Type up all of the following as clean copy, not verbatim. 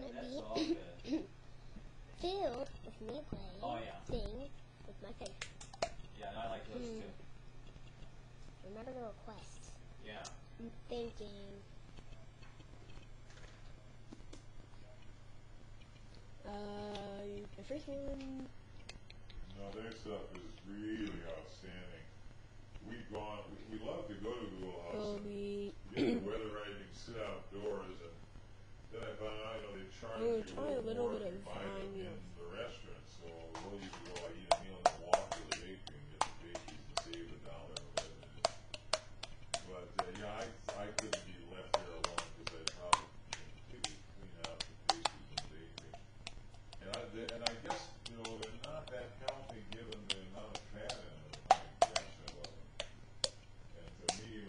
gonna That's all be good. filled with me playing Oh, yeah. thing with my face. Yeah, and I like those too. Remember the requests. Yeah. I'm thinking. The first one. No, their stuff is really outstanding. We love to go to Google House and get the weather right and you can sit outdoors. And then I found out, they charge you try a little more bit if you of buy them fine, in the restaurant. So we'll usually go, eat a meal and then walk to the bakery and get the pastries and save $1 or whatever it is. But yeah, I couldn't be left there alone because I'd probably completely clean out the pastries in the bakery. And I guess, they're not that healthy given the amount of fat in them. My gosh, I love them. And to me,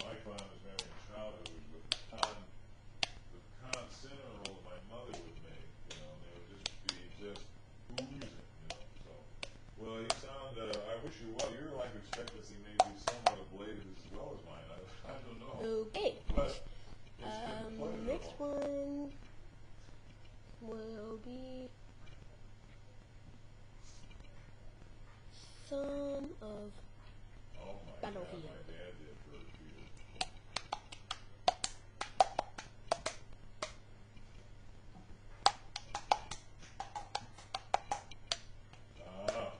my fondest memory in childhood was with the pecan cinnamon rolls my mother would make. They would just be oozing. So, well, you sound. I wish you well. Your life expectancy may be somewhat ablated as well as mine. I don't know. Okay. But it's been pleasurable. Next one will be some of Oh my God, Battlefield. my dad did for a few years. Ah,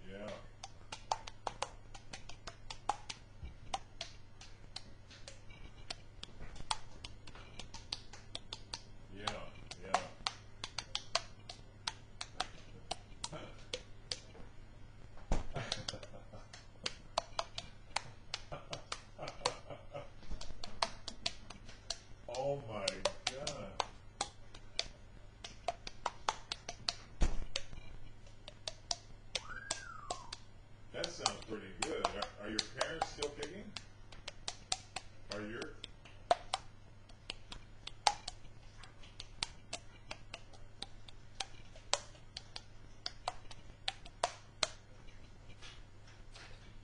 yeah. Yeah, yeah. Oh my God. That sounds pretty good. Are your parents still kicking? Are your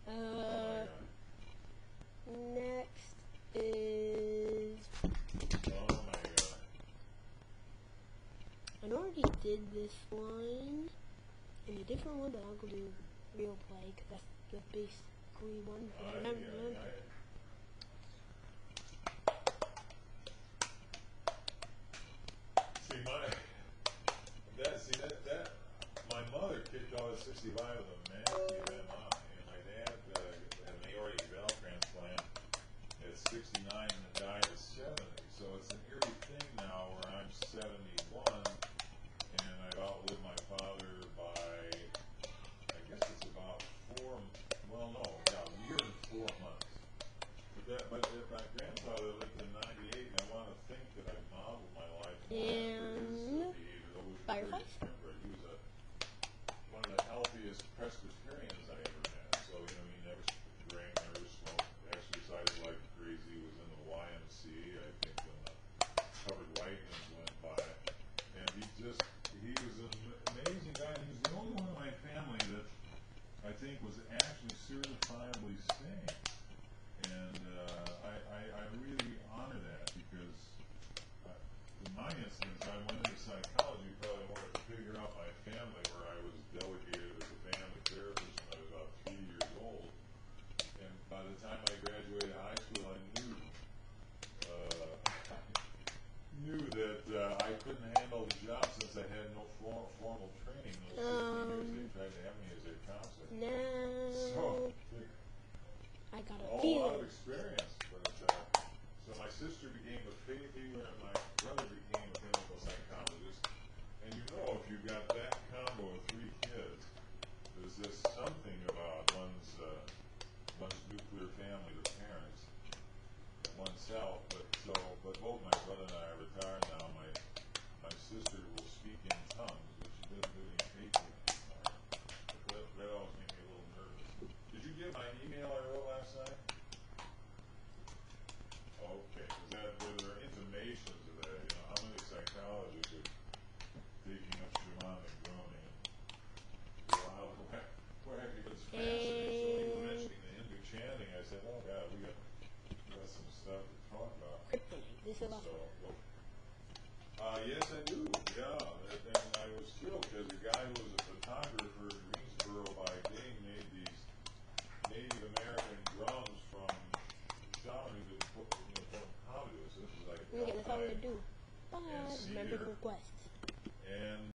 Oh my God. Next is Oh my God. I already did this one in a different one, but I'll go do real play because that's the basically one. My mother kicked all at 65 with a massive MI, and my dad had an aortic valve transplant at 69 and died at 70. So it's an eerie thing now where I'm 71 and I've outlived my father by, I guess it's about a year and 4 months. But if my grandfather lived to 98, and I want to think that I modeled my life after his behavior, always very temperate. He was one of the healthiest Presbyterians I ever met. So, he never drank, never smoked, exercised like crazy, was in the YMCA, I think, when the covered wagons went by. And he was an amazing guy. He was the only one in my family that I think was actually certifiably sane. And I really honor that because in my instance, I went into psychology probably more to figure out my family, where I was delegated as a family therapist when I was about 3 years old. And by the time I graduated high school, I knew that I couldn't handle the job since I had no formal training. Those 16 years they tried to have me as a counselor. Now I got a A lot feeling. of experience, but so my sister became a faith healer and my brother became a clinical psychologist. And if you got that combo of 3 kids, there's just something about one's nuclear family, the parents, and oneself. But both my brother and I are retired now. My sister will speak in tongues, but she doesn't do any faith healing anymore. That always made me a little nervous. Did you get my email I wrote last night? Okay, were there intimations of that? Yes, I do. Yeah, and I was thrilled because the guy who was a photographer in Greensboro by day made these Native American drums from Shawnee that from conduits. This is like Okay, that's all we alpine do. Bye. and Remember cedar. requests. And